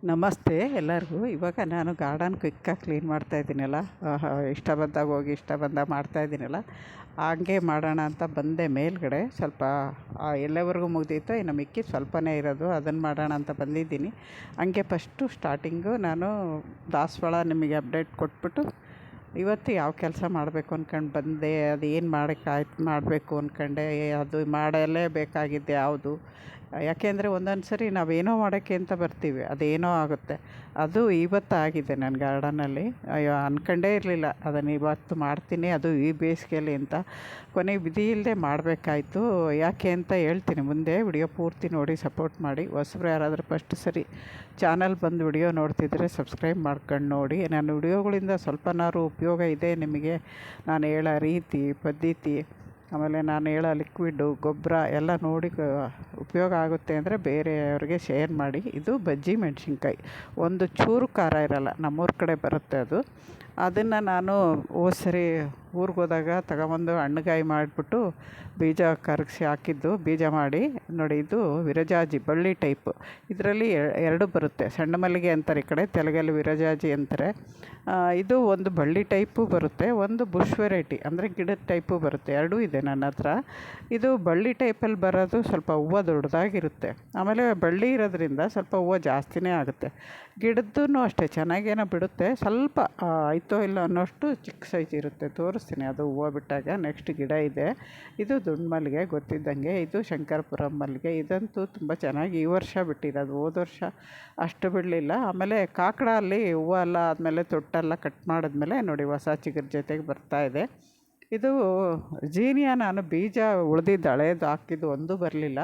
ನಮಸ್ತೆ ಎಲ್ಲರಿಗೂ. ಇವಾಗ ನಾನು ಗಾರ್ಡನ್ ಕ್ವಿಕ್ಕಾಗಿ ಕ್ಲೀನ್ ಮಾಡ್ತಾಯಿದ್ದೀನಲ್ಲ, ಇಷ್ಟ ಬಂದಾಗ ಹೋಗಿ ಇಷ್ಟ ಬಂದಾಗ ಮಾಡ್ತಾಯಿದ್ದೀನಲ್ಲ, ಹಂಗೆ ಮಾಡೋಣ ಅಂತ ಬಂದೆ ಮೇಲ್ಗಡೆ. ಸ್ವಲ್ಪ ಎಲ್ಲವರೆಗೂ ಮುಗ್ದಿತ್ತು, ಇನ್ನು ಮಿಕ್ಕಿ ಸ್ವಲ್ಪನೇ ಇರೋದು, ಅದನ್ನು ಮಾಡೋಣ ಅಂತ ಬಂದಿದ್ದೀನಿ. ಹಂಗೆ ಫಸ್ಟು ಸ್ಟಾರ್ಟಿಂಗು ನಾನು ದಾಸವಾಳ ನಿಮಗೆ ಅಪ್ಡೇಟ್ ಕೊಟ್ಬಿಟ್ಟು ಇವತ್ತು ಯಾವ ಕೆಲಸ ಮಾಡಬೇಕು ಅಂದ್ಕೊಂಡು ಬಂದೆ. ಅದು ಏನು ಮಾಡಬೇಕು ಅಂದ್ಕೊಂಡೆ, ಅದು ಮಾಡಲೇಬೇಕಾಗಿದ್ದು ಯಾವುದು. ಯಾಕೆಂದರೆ ಒಂದೊಂದು ಸರಿ ನಾವೇನೋ ಮಾಡೋಕ್ಕೆ ಅಂತ ಬರ್ತೀವಿ, ಅದೇನೋ ಆಗುತ್ತೆ. ಅದು ಇವತ್ತಾಗಿದೆ ನನ್ನ ಗಾರ್ಡನಲ್ಲಿ. ಅಯ್ಯೋ, ಅಂದ್ಕೊಂಡೇ ಇರಲಿಲ್ಲ ಅದನ್ನು ಇವತ್ತು ಮಾಡ್ತೀನಿ, ಅದು ಈ ಬೇಸಿಗೆಯಲ್ಲಿ ಅಂತ. ಕೊನೆಗೆ ವಿಧಿ ಇಲ್ಲದೆ ಮಾಡಬೇಕಾಯ್ತು. ಯಾಕೆ ಅಂತ ಹೇಳ್ತೀನಿ ಮುಂದೆ. ವಿಡಿಯೋ ಪೂರ್ತಿ ನೋಡಿ ಸಪೋರ್ಟ್ ಮಾಡಿ. ಹೊಸಬ್ರು ಯಾರಾದರೂ ಫಸ್ಟ್ ಸರಿ ಚಾನಲ್ ಬಂದು ವಿಡಿಯೋ ನೋಡ್ತಿದ್ರೆ ಸಬ್ಸ್ಕ್ರೈಬ್ ಮಾಡ್ಕೊಂಡು ನೋಡಿ. ನನ್ನ ವಿಡಿಯೋಗಳಿಂದ ಸ್ವಲ್ಪನಾದ್ರು ಉಪಯೋಗ ಇದೆ ನಿಮಗೆ. ನಾನು ಹೇಳೋ ರೀತಿ ಪದ್ಧತಿ, ಆಮೇಲೆ ನಾನು ಹೇಳೋ ಲಿಕ್ವಿಡ್ಡು ಗೊಬ್ಬರ ಎಲ್ಲ ನೋಡಿ ಉಪಯೋಗ ಆಗುತ್ತೆ ಅಂದರೆ ಬೇರೆಯವ್ರಿಗೆ ಶೇರ್ ಮಾಡಿ. ಇದು ಬಜ್ಜಿ ಮೆಣಸಿನ್ಕಾಯಿ, ಒಂದು ಚೂರು ಖಾರ ಇರೋಲ್ಲ, ನಮ್ಮೂರ ಕಡೆ ಬರುತ್ತೆ ಅದು. ಅದನ್ನು ನಾನು ಹೋದ ಸರಿ ಊರಿಗೆ ಹೋದಾಗ ತಗೊಬಂದು ಹಣ್ಣುಗಾಯಿ ಮಾಡಿಬಿಟ್ಟು ಬೀಜ ಕರಗಿಸಿ ಹಾಕಿದ್ದು. ಬೀಜ ಮಾಡಿ ನೋಡಿ, ಇದು ವಿರಜಾಜಿ ಬಳ್ಳಿ ಟೈಪು. ಇದರಲ್ಲಿ ಎರಡು ಬರುತ್ತೆ. ಸಣ್ಣ ಮಲ್ಲಿಗೆ ಅಂತಾರೆ ಈ ಕಡೆ, ತೆಲುಗಲ್ಲಿ ವಿರಜಾಜಿ ಅಂತಾರೆ. ಇದು ಒಂದು ಬಳ್ಳಿ ಟೈಪು ಬರುತ್ತೆ, ಒಂದು ಬುಷ್ ವೆರೈಟಿ ಅಂದರೆ ಗಿಡದ ಟೈಪು ಬರುತ್ತೆ. ಎರಡೂ ಇದೆ ನನ್ನ ಹತ್ರ. ಇದು ಬಳ್ಳಿ ಟೈಪಲ್ಲಿ ಬರೋದು ಸ್ವಲ್ಪ ಹೂವು ದೊಡ್ಡದಾಗಿರುತ್ತೆ, ಆಮೇಲೆ ಬಳ್ಳಿ ಇರೋದ್ರಿಂದ ಸ್ವಲ್ಪ ಹೂವು ಜಾಸ್ತಿನೇ ಆಗುತ್ತೆ. ಗಿಡದ್ದೂ ಅಷ್ಟೇ ಚೆನ್ನಾಗೇನೋ ಬಿಡುತ್ತೆ, ಸ್ವಲ್ಪ ಆಯಿತೋ ಇಲ್ಲ ಅನ್ನೋಷ್ಟು ಚಿಕ್ಕ ಸೈಜ್ ಇರುತ್ತೆ. ತೋರಿಸ್ತೀನಿ ಅದು ಹೂವು ಬಿಟ್ಟಾಗ. ನೆಕ್ಸ್ಟ್ ಗಿಡ ಇದೆ, ಇದು ದುಂಡು ಮಲ್ಲಿಗೆ ಗೊತ್ತಿದ್ದಂಗೆ. ಇದು ಶಂಕರಪುರಂ ಮಲ್ಲಿಗೆ. ಇದಂತೂ ತುಂಬ ಚೆನ್ನಾಗಿ ಈ ವರ್ಷ ಬಿಟ್ಟಿರೋದು, ಹೋದ ವರ್ಷ ಅಷ್ಟು ಬಿಡಲಿಲ್ಲ. ಆಮೇಲೆ ಕಾಕಡ ಅಲ್ಲಿ ಹೂವು ಎಲ್ಲ ಆದಮೇಲೆ ತೊಟ್ಟೆಲ್ಲ ಕಟ್ ಮಾಡಿದ್ಮೇಲೆ ನೋಡಿ ಹೊಸ ಚಿಗುರು ಜೊತೆಗೆ ಬರ್ತಾಯಿದೆ. ಇದು ಜೀನಿಯಾ. ನಾನು ಬೀಜ ಉಳಿದಿದ್ದು ಹಳೇದು ಹಾಕಿದ್ದು ಒಂದೂ ಬರಲಿಲ್ಲ.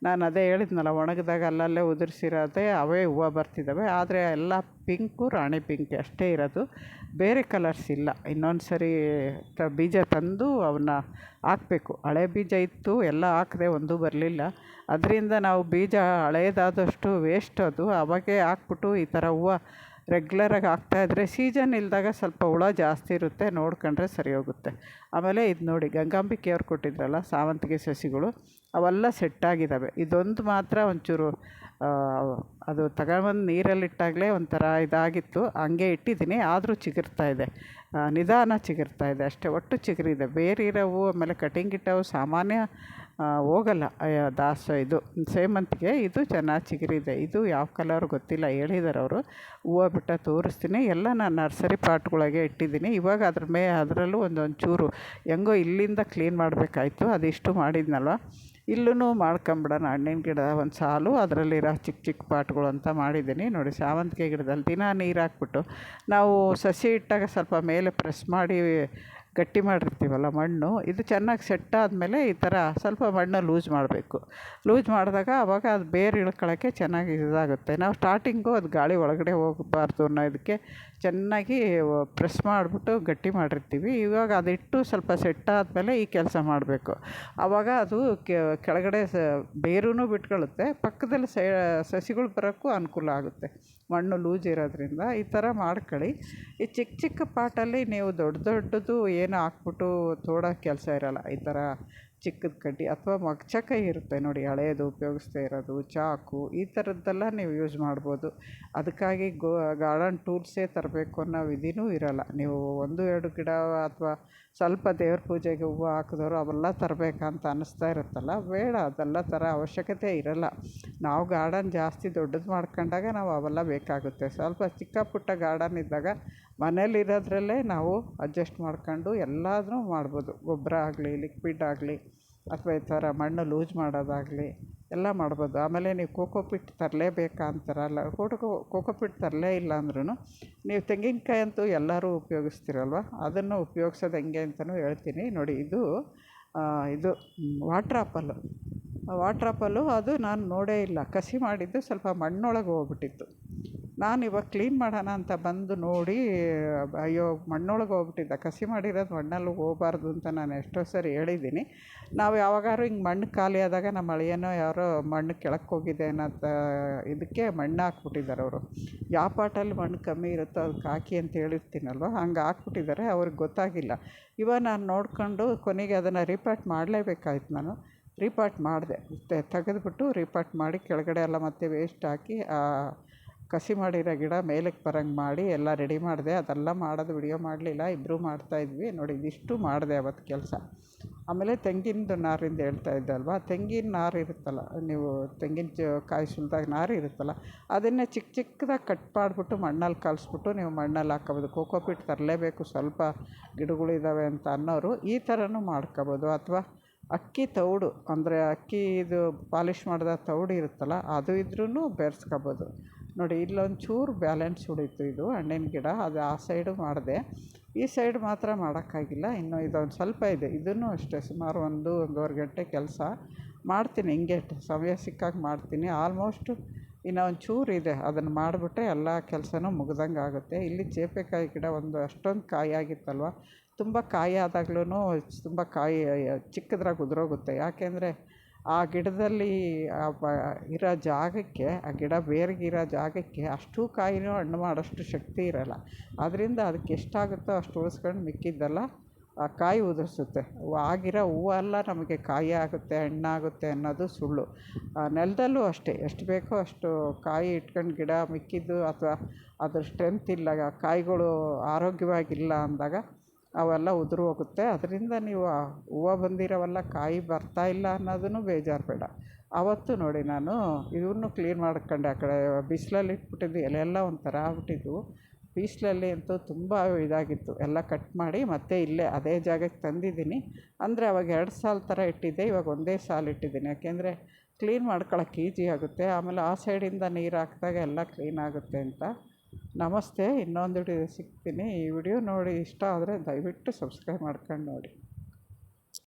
ನಾನು ಅದೇ ಹೇಳಿದ್ನಲ್ಲ, ಒಣಗಿದಾಗ ಅಲ್ಲಲ್ಲೇ ಉದುರಿಸಿರೋದೇ ಅವೇ ಹೂವು ಬರ್ತಿದ್ದಾವೆ. ಆದರೆ ಎಲ್ಲ ಪಿಂಕು, ರಾಣಿ ಪಿಂಕ್ ಅಷ್ಟೇ ಇರೋದು, ಬೇರೆ ಕಲರ್ಸ್ ಇಲ್ಲ. ಇನ್ನೊಂದು ಸರಿ ಬೀಜ ತಂದು ಅವನ್ನ ಹಾಕಬೇಕು. ಹಳೆ ಬೀಜ ಇತ್ತು, ಎಲ್ಲ ಹಾಕಿದೆ, ಒಂದೂ ಬರಲಿಲ್ಲ. ಅದರಿಂದ ನಾವು ಬೀಜ ಹಳೇದಾದಷ್ಟು ವೇಸ್ಟ್ ಅದು. ಅವಾಗೇ ಹಾಕ್ಬಿಟ್ಟು ಈ ಥರ ಹೂವು ರೆಗ್ಯುಲರಾಗಿ ಹಾಕ್ತಾಯಿದ್ರೆ ಸೀಸನ್ ಇಲ್ಲದಾಗ ಸ್ವಲ್ಪ ಹುಳ ಜಾಸ್ತಿ ಇರುತ್ತೆ, ನೋಡ್ಕೊಂಡ್ರೆ ಸರಿ ಹೋಗುತ್ತೆ. ಆಮೇಲೆ ಇದು ನೋಡಿ, ಗಂಗಾಂಬಿಕೆಯವ್ರು ಕೊಟ್ಟಿದ್ರಲ್ಲ ಸಾವಂತಿಗೆ ಸಸಿಗಳು, ಅವೆಲ್ಲ ಸೆಟ್ಟಾಗಿದ್ದಾವೆ. ಇದೊಂದು ಮಾತ್ರ ಒಂಚೂರು ಅದು ತಗೊಂಬಂದು ನೀರಲ್ಲಿಟ್ಟಾಗಲೇ ಒಂಥರ ಇದಾಗಿತ್ತು, ಹಂಗೆ ಇಟ್ಟಿದ್ದೀನಿ. ಆದರೂ ಚಿಗುರ್ತಾಯಿದೆ, ನಿಧಾನ ಚಿಗುರ್ತಾಯಿದೆ ಅಷ್ಟೇ. ಒಟ್ಟು ಚಿಗುರಿದೆ. ಬೇರೆ ಇರೋವು ಆಮೇಲೆ ಕಟಿಂಗ್ ಇಟ್ಟವು ಸಾಮಾನ್ಯ ಹೋಗಲ್ಲ. ಇದು ಸೇವಂತಿಗೆ, ಇದು ಚೆನ್ನಾಗಿ ಚಿಗುರಿದೆ. ಇದು ಯಾವ ಕಲರ್ ಗೊತ್ತಿಲ್ಲ, ಹೇಳಿದ್ದಾರೆ ಅವರು. ಹೂವು ಬಿಟ್ಟ ತೋರಿಸ್ತೀನಿ. ಎಲ್ಲ ನಾನು ನರ್ಸರಿ ಪಾಟ್ಗಳಿಗೆ ಇಟ್ಟಿದ್ದೀನಿ. ಇವಾಗ ಅದರಲ್ಲೂ ಒಂಚೂರು ಹೆಂಗೋ ಇಲ್ಲಿಂದ ಕ್ಲೀನ್ ಮಾಡಬೇಕಾಯ್ತು. ಅದಿಷ್ಟು ಮಾಡಿದ್ನಲ್ವ, ಇಲ್ಲೂ ಮಾಡ್ಕೊಂಬಿಡೋಣ. ಹಣ್ಣಿನ ಗಿಡ ಒಂದು ಸಾಲು, ಅದರಲ್ಲಿರೋ ಚಿಕ್ಕ ಚಿಕ್ಕ ಪಾಟ್ಗಳು ಅಂತ ಮಾಡಿದ್ದೀನಿ ನೋಡಿ. ಸೇವಂತಿಗೆ ಗಿಡದಲ್ಲಿ ದಿನ ನೀರು ಹಾಕ್ಬಿಟ್ಟು ನಾವು ಸಸಿ ಇಟ್ಟಾಗ ಸ್ವಲ್ಪ ಮೇಲೆ ಪ್ರೆಸ್ ಮಾಡಿ ಗಟ್ಟಿ ಮಾಡಿರ್ತೀವಲ್ಲ ಮಣ್ಣು, ಇದು ಚೆನ್ನಾಗಿ ಸೆಟ್ ಆದಮೇಲೆ ಈ ಥರ ಸ್ವಲ್ಪ ಮಣ್ಣು ಲೂಸ್ ಮಾಡಬೇಕು. ಲೂಸ್ ಮಾಡಿದಾಗ ಆವಾಗ ಅದು ಬೇರು ಇಳ್ಕೊಳ್ಳೋಕ್ಕೆ ಚೆನ್ನಾಗಿ ಇದಾಗುತ್ತೆ. ನಾವು ಸ್ಟಾರ್ಟಿಂಗು ಅದು ಗಾಳಿ ಒಳಗಡೆ ಹೋಗಬಾರ್ದು ಅನ್ನೋದಕ್ಕೆ ಚೆನ್ನಾಗಿ ಪ್ರೆಸ್ ಮಾಡಿಬಿಟ್ಟು ಗಟ್ಟಿ ಮಾಡಿರ್ತೀವಿ. ಇವಾಗ ಅದಿಟ್ಟು ಸ್ವಲ್ಪ ಸೆಟ್ ಆದಮೇಲೆ ಈ ಕೆಲಸ ಮಾಡಬೇಕು. ಆವಾಗ ಅದು ಕೆಳಗಡೆ ಬೇರೂ ಬಿಟ್ಕೊಳ್ಳುತ್ತೆ, ಪಕ್ಕದಲ್ಲಿ ಸಸಿಗಳು ಬರೋಕ್ಕೂ ಅನುಕೂಲ ಆಗುತ್ತೆ, ಮಣ್ಣು ಲೂಸ್ ಇರೋದ್ರಿಂದ. ಈ ಥರ ಮಾಡ್ಕೊಳ್ಳಿ. ಈ ಚಿಕ್ಕ ಚಿಕ್ಕ ಪಾಟಲ್ಲಿ ನೀವು ದೊಡ್ಡದು ಏನು ಹಾಕ್ಬಿಟ್ಟು ತೋಡೋ ಕೆಲಸ ಇರೋಲ್ಲ. ಈ ಥರ ಚಿಕ್ಕದ ಕಡ್ಡಿ ಅಥವಾ ಮಗ್ಚಕೈ ಇರುತ್ತೆ ನೋಡಿ, ಹಳೇದು ಉಪಯೋಗಿಸ್ತಾ ಇರೋದು, ಚಾಕು, ಈ ಥರದ್ದೆಲ್ಲ ನೀವು ಯೂಸ್ ಮಾಡ್ಬೋದು. ಅದಕ್ಕಾಗಿ ಗಾರ್ಡನ್ ಟೂಲ್ಸೇ ತರಬೇಕು ಅನ್ನೋ ವಿಧಿನೂ ಇರೋಲ್ಲ. ನೀವು 1-2 ಗಿಡ ಅಥವಾ ಸ್ವಲ್ಪ ದೇವ್ರ ಪೂಜೆಗೆ ಹೂವು ಹಾಕಿದವರು ಅವೆಲ್ಲ ತರಬೇಕಂತ ಅನ್ನಿಸ್ತಾ ಇರುತ್ತಲ್ಲ, ಬೇಡ, ಅದೆಲ್ಲ ಥರ ಅವಶ್ಯಕತೆ ಇರೋಲ್ಲ. ನಾವು ಗಾರ್ಡನ್ ಜಾಸ್ತಿ ದೊಡ್ಡದು ಮಾಡ್ಕೊಂಡಾಗ ನಾವು ಅವೆಲ್ಲ ಬೇಕಾಗುತ್ತೆ. ಸ್ವಲ್ಪ ಚಿಕ್ಕ ಪುಟ್ಟ ಗಾರ್ಡನ್ ಇದ್ದಾಗ ಮನೇಲಿರೋದ್ರಲ್ಲೇ ನಾವು ಅಡ್ಜಸ್ಟ್ ಮಾಡ್ಕೊಂಡು ಎಲ್ಲದನ್ನೂ ಮಾಡ್ಬೋದು. ಗೊಬ್ಬರ ಆಗಲಿ, ಲಿಕ್ವಿಡ್ ಆಗಲಿ, ಅಥವಾ ಈ ಥರ ಮಣ್ಣು ಲೂಸ್ ಮಾಡೋದಾಗಲಿ ಎಲ್ಲ ಮಾಡ್ಬೋದು. ಆಮೇಲೆ ನೀವು ಕೋಕೋಪಿಟ್ ತರಲೇಬೇಕಾ ಅಂತಾರಲ್ಲ, ಕೋಕೋಪಿಟ್ ತರಲೇ ಇಲ್ಲ ಅಂದ್ರೂ ನೀವು ತೆಂಗಿನಕಾಯಿ ಅಂತೂ ಎಲ್ಲರೂ ಉಪಯೋಗಿಸ್ತೀರಲ್ವ, ಅದನ್ನು ಉಪಯೋಗಿಸೋದು ಹೆಂಗೆ ಅಂತಲೂ ಹೇಳ್ತೀನಿ ನೋಡಿ. ಇದು ವಾಟ್ರ್ ಆಪಲ್ಲು ಅದು ನಾನು ನೋಡೇ ಇಲ್ಲ. ಕಸಿ ಮಾಡಿದ್ದು ಸ್ವಲ್ಪ ಮಣ್ಣೊಳಗೆ ಹೋಗ್ಬಿಟ್ಟಿತ್ತು. ನಾನು ಇವಾಗ ಕ್ಲೀನ್ ಮಾಡೋಣ ಅಂತ ಬಂದು ನೋಡಿ, ಅಯ್ಯೋ ಮಣ್ಣೊಳಗೆ ಹೋಗ್ಬಿಟ್ಟಿದ್ದ. ಕಸಿ ಮಾಡಿರೋದು ಮಣ್ಣಲ್ಲಿ ಹೋಗಬಾರ್ದು ಅಂತ ನಾನು ಎಷ್ಟೋ ಸರಿ ಹೇಳಿದ್ದೀನಿ. ನಾವು ಯಾವಾಗಾದ್ರೂ ಹಿಂಗೆ ಮಣ್ಣು ಖಾಲಿ ಆದಾಗ ನಮ್ಮ ಅಳಿಯನೋ ಯಾರೋ ಮಣ್ಣು ಕೆಳಕ್ಕೆ ಹೋಗಿದೆ ಅನ್ನೋದು ಇದಕ್ಕೆ ಮಣ್ಣು ಹಾಕ್ಬಿಟ್ಟಿದ್ದಾರೆ ಅವರು. ಯಾವ ಪಾಟಲ್ಲಿ ಮಣ್ಣು ಕಮ್ಮಿ ಇರುತ್ತೋ ಅದಕ್ಕೆ ಹಾಕಿ ಅಂತ ಹೇಳಿರ್ತೀನಲ್ವ, ಹಂಗೆ ಹಾಕ್ಬಿಟ್ಟಿದ್ದಾರೆ. ಅವ್ರಿಗೆ ಗೊತ್ತಾಗಿಲ್ಲ. ಇವಾಗ ನಾನು ನೋಡಿಕೊಂಡು ಕೊನೆಗೆ ಅದನ್ನು ರೀಪಾಟ್ ಮಾಡಲೇಬೇಕಾಯ್ತು. ನಾನು ರೀಪಾಟ್ ಮಾಡಿದೆ, ತೆಗೆದುಬಿಟ್ಟು ರೀಪಾಟ್ ಮಾಡಿ ಕೆಳಗಡೆ ಎಲ್ಲ ಮತ್ತೆ ವೇಸ್ಟ್ ಹಾಕಿ ಕಸಿ ಮಾಡಿರೋ ಗಿಡ ಮೇಲಕ್ಕೆ ಬರೋಂಗೆ ಮಾಡಿ ಎಲ್ಲ ರೆಡಿ ಮಾಡಿದೆ. ಅದೆಲ್ಲ ಮಾಡೋದು ವಿಡಿಯೋ ಮಾಡಲಿಲ್ಲ, ಇಬ್ಬರೂ ಮಾಡ್ತಾಯಿದ್ವಿ ನೋಡಿ. ಇದಿಷ್ಟು ಮಾಡಿದೆ ಅವತ್ತು ಕೆಲಸ. ಆಮೇಲೆ ತೆಂಗಿನದು ನಾರಿಂದ ಹೇಳ್ತಾ ಇದ್ದೆ ಅಲ್ವಾ, ತೆಂಗಿನ ನಾರು ಇರುತ್ತಲ್ಲ, ನೀವು ತೆಂಗಿನ ಕಾಯಿ ಸುಲಿದಾಗ ನಾರು ಇರುತ್ತಲ್ಲ, ಅದನ್ನೇ ಚಿಕ್ಕ ಚಿಕ್ಕದಾಗಿ ಕಟ್ ಮಾಡಿಬಿಟ್ಟು ಮಣ್ಣಲ್ಲಿ ಕಲಿಸ್ಬಿಟ್ಟು ನೀವು ಮಣ್ಣಲ್ಲಿ ಹಾಕ್ಕೊಬೋದು. ಕೋಕೋಪೀಟ್ ತರಲೇಬೇಕು ಸ್ವಲ್ಪ ಗಿಡಗಳಿದ್ದಾವೆ ಅಂತ ಅನ್ನೋರು ಈ ಥರನೂ ಮಾಡ್ಕೊಬೋದು. ಅಥವಾ ಅಕ್ಕಿ ತೌಡು, ಅಂದರೆ ಅಕ್ಕಿದು ಪಾಲಿಷ್ ಮಾಡಿದ ತೌಡು ಇರುತ್ತಲ್ಲ, ಅದು ಇದ್ರೂ ಬೆರೆಸ್ಕೊಬೋದು ನೋಡಿ. ಇಲ್ಲೊಂಚೂರು ಬ್ಯಾಲೆನ್ಸ್ ಉಳೀತು, ಇದು ಹಣ್ಣಿನ ಗಿಡ, ಅದು ಆ ಸೈಡು ಮಾಡಿದೆ. ಈ ಸೈಡ್ ಮಾತ್ರ ಮಾಡೋಕ್ಕಾಗಿಲ್ಲ, ಇನ್ನು ಇದೊಂದು ಸ್ವಲ್ಪ ಇದೆ. ಇದನ್ನು ಅಷ್ಟೇ ಸುಮಾರು ಒಂದೂವರೆ ಗಂಟೆ ಕೆಲಸ ಮಾಡ್ತೀನಿ, ಹಿಂಗೆ ಸಮಯ ಸಿಕ್ಕಾಗ ಮಾಡ್ತೀನಿ. ಆಲ್ಮೋಸ್ಟು ಇನ್ನು ಒಂಚೂರು ಇದೆ, ಅದನ್ನು ಮಾಡಿಬಿಟ್ರೆ ಎಲ್ಲ ಕೆಲಸನೂ ಮುಗ್ದಂಗೆ ಆಗುತ್ತೆ. ಇಲ್ಲಿ ಚೇಪೆಕಾಯಿ ಗಿಡ ಅಷ್ಟೊಂದು ಕಾಯಿ ಆಗಿತ್ತಲ್ವ, ತುಂಬ ಕಾಯಿ ಆದಾಗ್ಲೂ ತುಂಬ ಕಾಯಿ ಚಿಕ್ಕದ್ರಾಗ ಉದುರೋಗುತ್ತೆ. ಯಾಕೆಂದರೆ ಆ ಗಿಡದಲ್ಲಿ ಇರೋ ಜಾಗಕ್ಕೆ, ಆ ಗಿಡ ಬೇರ್ಗಿರೋ ಜಾಗಕ್ಕೆ ಅಷ್ಟೂ ಕಾಯಿನೂ ಹಣ್ಣು ಮಾಡೋಷ್ಟು ಶಕ್ತಿ ಇರೋಲ್ಲ. ಆದ್ದರಿಂದ ಅದಕ್ಕೆ ಎಷ್ಟಾಗುತ್ತೋ ಅಷ್ಟು ಉಳಿಸ್ಕೊಂಡು ಮಿಕ್ಕಿದ್ದೆಲ್ಲ ಕಾಯಿ ಉದುರಿಸುತ್ತೆ. ಆಗಿರೋ ಹೂವೆಲ್ಲ ನಮಗೆ ಕಾಯಿ ಆಗುತ್ತೆ, ಹಣ್ಣಾಗುತ್ತೆ ಅನ್ನೋದು ಸುಳ್ಳು. ನೆಲದಲ್ಲೂ ಅಷ್ಟೇ, ಎಷ್ಟು ಬೇಕೋ ಅಷ್ಟು ಕಾಯಿ ಇಟ್ಕೊಂಡು ಗಿಡ ಮಿಕ್ಕಿದ್ದು, ಅಥವಾ ಅದ್ರ ಸ್ಟ್ರೆಂತ್ ಇಲ್ಲ, ಕಾಯಿಗಳು ಆರೋಗ್ಯವಾಗಿಲ್ಲ ಅಂದಾಗ ಅವೆಲ್ಲ ಉದುರು ಹೋಗುತ್ತೆ. ಅದರಿಂದ ನೀವು ಹೂವು ಬಂದಿರೋವೆಲ್ಲ ಕಾಯಿ ಬರ್ತಾಯಿಲ್ಲ ಅನ್ನೋದನ್ನು ಬೇಜಾರು ಬೇಡ. ಆವತ್ತು ನೋಡಿ ನಾನು ಇವನ್ನೂ ಕ್ಲೀನ್ ಮಾಡ್ಕೊಂಡೆ. ಆ ಕಡೆ ಬಿಸಿಲಲ್ಲಿ ಇಟ್ಬಿಟ್ಟಿದ್ದು ಎಲೆಯೆಲ್ಲ ಒಂಥರ ಆಗ್ಬಿಟ್ಟಿದ್ವು. ಬಿಸಿಲಲ್ಲಿ ಅಂತೂ ತುಂಬ ಇದಾಗಿತ್ತು. ಎಲ್ಲ ಕಟ್ ಮಾಡಿ ಮತ್ತೆ ಇಲ್ಲೇ ಅದೇ ಜಾಗಕ್ಕೆ ತಂದಿದ್ದೀನಿ. ಅಂದರೆ ಅವಾಗ 2 ಸಾಲು ಥರ ಇಟ್ಟಿದ್ದೆ, ಇವಾಗ ಒಂದೇ ಸಾಲು ಇಟ್ಟಿದ್ದೀನಿ. ಯಾಕೆಂದರೆ ಕ್ಲೀನ್ ಮಾಡ್ಕೊಳಕ್ಕೆ ಈಜಿ ಆಗುತ್ತೆ. ಆಮೇಲೆ ಆ ಸೈಡಿಂದ ನೀರು ಹಾಕಿದಾಗ ಎಲ್ಲ ಕ್ಲೀನ್ ಆಗುತ್ತೆ ಅಂತ. ನಮಸ್ತೆ, ಇನ್ನೊಂದು ವಿಡಿಯೋ ಸಿಗ್ತೀನಿ. ಈ ವಿಡಿಯೋ ನೋಡಿ ಇಷ್ಟ ಆದರೆ ದಯವಿಟ್ಟು ಸಬ್ಸ್ಕ್ರೈಬ್ ಮಾಡ್ಕೊಂಡು ನೋಡಿ.